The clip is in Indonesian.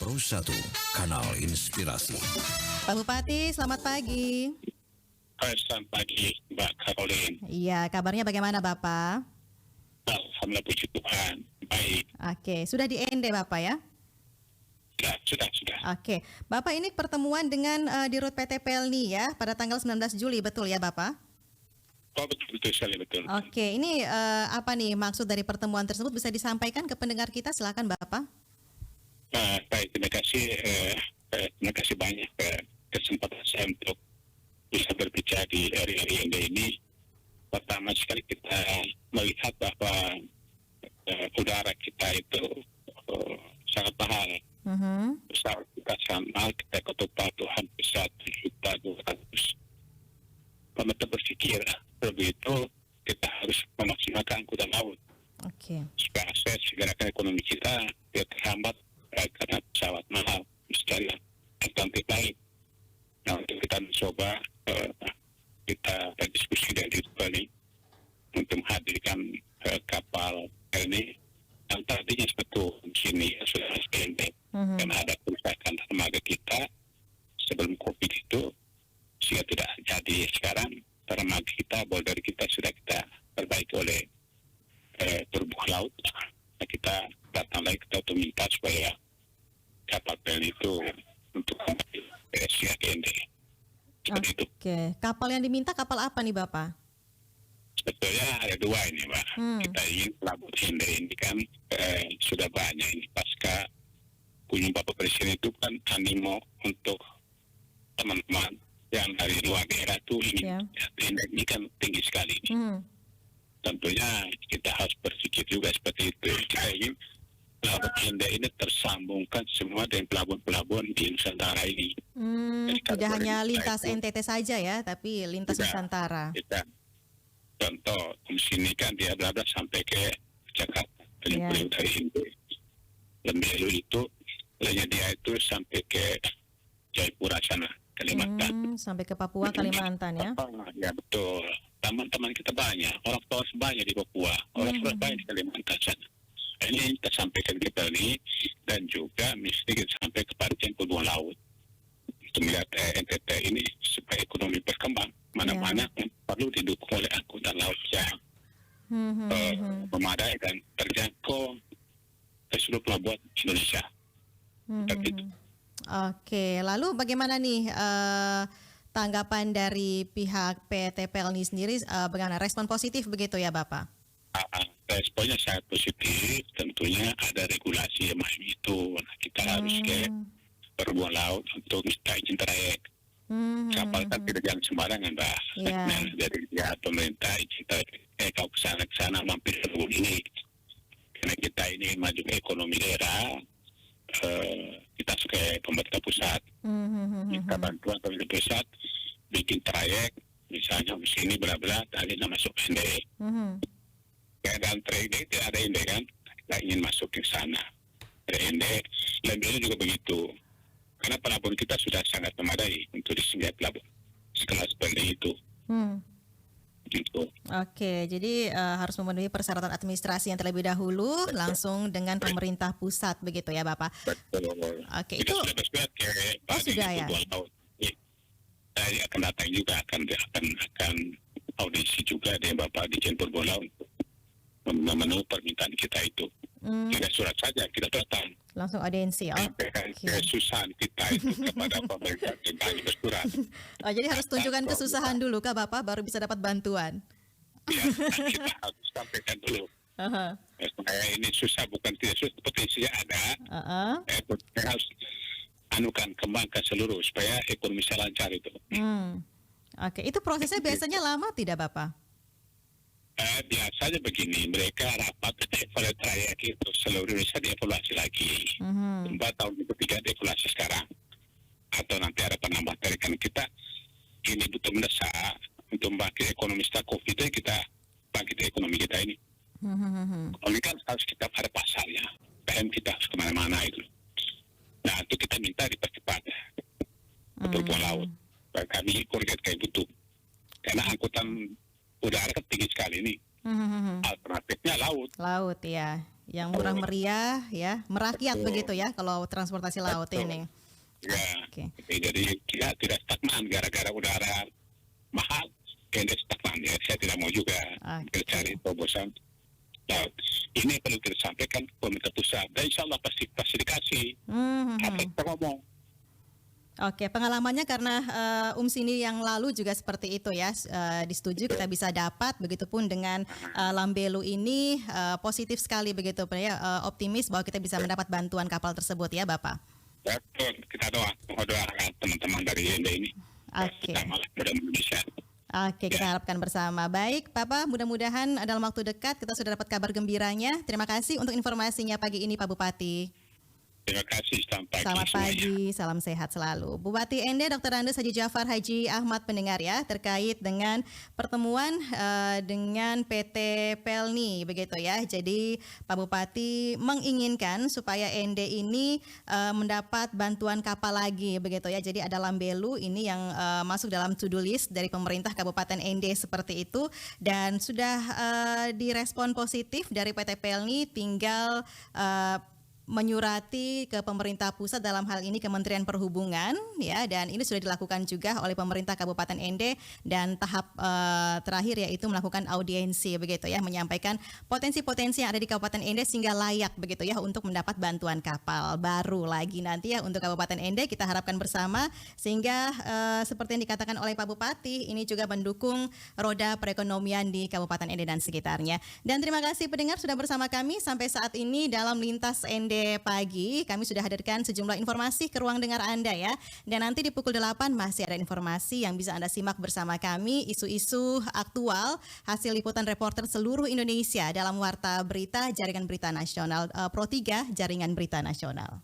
Pro 1, Kanal Inspirasi. Pak Bupati, selamat pagi. Selamat pagi, Mbak Caroline. Iya, kabarnya bagaimana Bapak? Alhamdulillah puji Tuhan, baik. Oke, sudah di ND Bapak ya? Sudah. Oke, Bapak ini pertemuan dengan Dirut PT Pelni ya pada tanggal 19 Juli, betul ya Bapak? Oh betul sekali, betul. Oke, ini apa nih maksud dari pertemuan tersebut, bisa disampaikan ke pendengar kita, silakan Bapak. Baik, terima kasih banyak kesempatan saya untuk bisa berbicara di hari-hari ini. Pertama sekali kita melihat bahwa udara kita itu sangat mahal. Besar kita sangat mahal, kita ketuk Tuhan bisa 7.200. Pemerintah berpikir begitu kita harus memaksimalkan angkutan laut. Oke. Supaya akses gerakan ekonomi kita tidak terhambat karena pesawat mahal, misalnya alternatif lain. Nah, untuk kita mencoba kita berdiskusi dari Bali untuk menghadirkan kapal ini yang tadinya sebetulnya di sini sudah SPNB karena ada kerusakan tenaga kita sebelum COVID itu, sehingga tidak jadi. Sekarang tenaga kita, border kita sudah kita perbaiki oleh perhubungan laut. Nah, kita datang lagi, kita untuk minta supaya kapal itu untuk kembali ke SPNB. Oke, kapal yang diminta kapal apa nih Bapak? Sebetulnya ada dua ini, Mbak. Kita ingin pelabuhan Hinde ini kan sudah banyak ini pasca kunjung Bapak Presiden itu kan animo untuk teman-teman yang dari luar daerah itu ini kan tinggi sekali ini. Tentunya kita harus berpikir juga seperti itu. Kita ingin pelabuhan Hinde ini tersambungkan semua dengan pelabuhan-pelabuhan di Nusantara ini. Tidak hanya lintas NTT saja ya, tapi lintas Nusantara. Contoh, di sini kan dia berada sampai ke Jakarta, dari Hinde. Lembelu itu, lainnya dia itu sampai ke Jayapura sana, Kalimantan. Sampai ke Papua, Kalimantan ya? Ya betul. Teman-teman kita banyak, orang tua banyak di Papua, orang tua banyak di Kalimantan sana. Ini kita sampaikan ke Bali dan juga mesti kita sampai ke Parjen Perhubungan Laut untuk melihat NTT ini supaya ekonomi berkembang. Mana-mana perlu didukung oleh angkutan laut yang memadai dan terjangkau ke seluruh pelabuhan Indonesia. Oke, lalu bagaimana nih tanggapan dari pihak PT Pelni sendiri, bagaimana respon positif begitu ya Bapak? Responnya sangat positif, tentunya ada regulasi yang macam itu. Nah, kita harus ke perhubungan laut untuk minta izin trayek. Kapal kan tidak jalan sembarangan, Mbak. Nah, jadi ya pemerintah izin trayek, kalau kesana mampir ke ini. Karena kita ini maju ke ekonomi daerah, kita suka pemerintah pusat. Minta bantuan pemerintah pusat, bikin trayek, misalnya di sini bla-bla, tadi masuk ND. Keadaan trayek tidak ada ND kan, kita ingin masuk ke sana. ND, lebih juga begitu. Karena pelabuhan kita sudah sangat memadai untuk disinggah pelabuhan sekelas seperti itu. Gitu. Oke, jadi harus memenuhi persyaratan administrasi yang terlebih dahulu, langsung dengan pemerintah pusat begitu ya Bapak? Betul. Oke, kita sudah bersurat ke sudah ya? Saya akan datang juga, akan audisi juga dengan Bapak Dirjen Perhubungan Laut memenuhi permintaan kita itu. Tidak surat saja, kita datang. Langsung audiensi, kesusahan kita itu kepada pemerintah, kita hanya bersurat. Jadi harus tunjukkan kesusahan dulu Kak Bapak, baru bisa dapat bantuan. Ya, kita harus sampaikan dulu. Supaya ini susah, bukan tidak susah, potensinya ada. Kita harus kembangkan seluruh supaya ekonomi bisa lancar itu. Oke, itu prosesnya biasanya lama tidak Bapak? Biasanya begini, mereka rapat evaluasi trayek itu seluruh Indonesia dievaluasi lagi. 4 tahun ketiga dievaluasi sekarang. Atau nanti ada penambahan tarikan kita. Ini butuh mendesak untuk membangkit ekonomi setelah COVID itu, kita bangkit ekonomi kita ini. Ekonomi kan harus kita pada pasarnya. PM kita harus kemana-mana itu. Nah itu kita minta dipercepat. Perhubungan laut. Kami koordinat kayak butuh. Karena angkutan udara kan tinggi sekali ini. Alternatifnya laut. Laut ya. Yang murah meriah ya, merakyat Betul. begitu ya kalau transportasi laut Betul. ini. Ya, Oke. jadi kita tidak stagnan gara-gara udara mahal, kita stagnan ya. Saya tidak mau juga Oke. mencari terobosan. Nah, ini perlu kita sampaikan ke pemerintah pusat. Dan insya Allah pasti dikasih. Apa kita ngomong? Oke, pengalamannya karena Sini yang lalu juga seperti itu ya, disetujui kita bisa dapat, begitupun dengan Lambelu ini positif sekali begitu ya, optimis bahwa kita bisa mendapat bantuan kapal tersebut ya Bapak. Betul, kita doakan teman-teman dari IND ini. Oke. Kita malah mudah-mudahan bisa. Oke, kita harapkan bersama. Baik, Bapak, mudah-mudahan dalam waktu dekat kita sudah dapat kabar gembiranya. Terima kasih untuk informasinya pagi ini Pak Bupati. Terima kasih, sampai Selamat pagi, salam sehat selalu. Bupati ND Dr. Andes Haji Jafar Haji Ahmad pendengar ya, terkait dengan pertemuan dengan PT Pelni begitu ya. Jadi Pak Bupati menginginkan supaya ND ini mendapat bantuan kapal lagi begitu ya. Jadi ada Lambelu ini yang masuk dalam to-do list dari pemerintah Kabupaten ND seperti itu, dan sudah direspon positif dari PT Pelni, tinggal menyurati ke pemerintah pusat, dalam hal ini Kementerian Perhubungan ya, dan ini sudah dilakukan juga oleh pemerintah Kabupaten ND, dan tahap terakhir yaitu melakukan audiensi begitu ya, menyampaikan potensi-potensi yang ada di Kabupaten ND sehingga layak begitu ya untuk mendapat bantuan kapal baru lagi nanti ya untuk Kabupaten ND. Kita harapkan bersama sehingga seperti yang dikatakan oleh Pak Bupati, ini juga mendukung roda perekonomian di Kabupaten ND dan sekitarnya. Dan terima kasih pendengar sudah bersama kami sampai saat ini dalam Lintas ND Pagi. Kami sudah hadirkan sejumlah informasi ke ruang dengar Anda ya. Dan nanti di pukul 8 masih ada informasi yang bisa Anda simak bersama kami, isu-isu aktual hasil liputan reporter seluruh Indonesia dalam Warta Berita Jaringan Berita Nasional Pro 3 Jaringan Berita Nasional.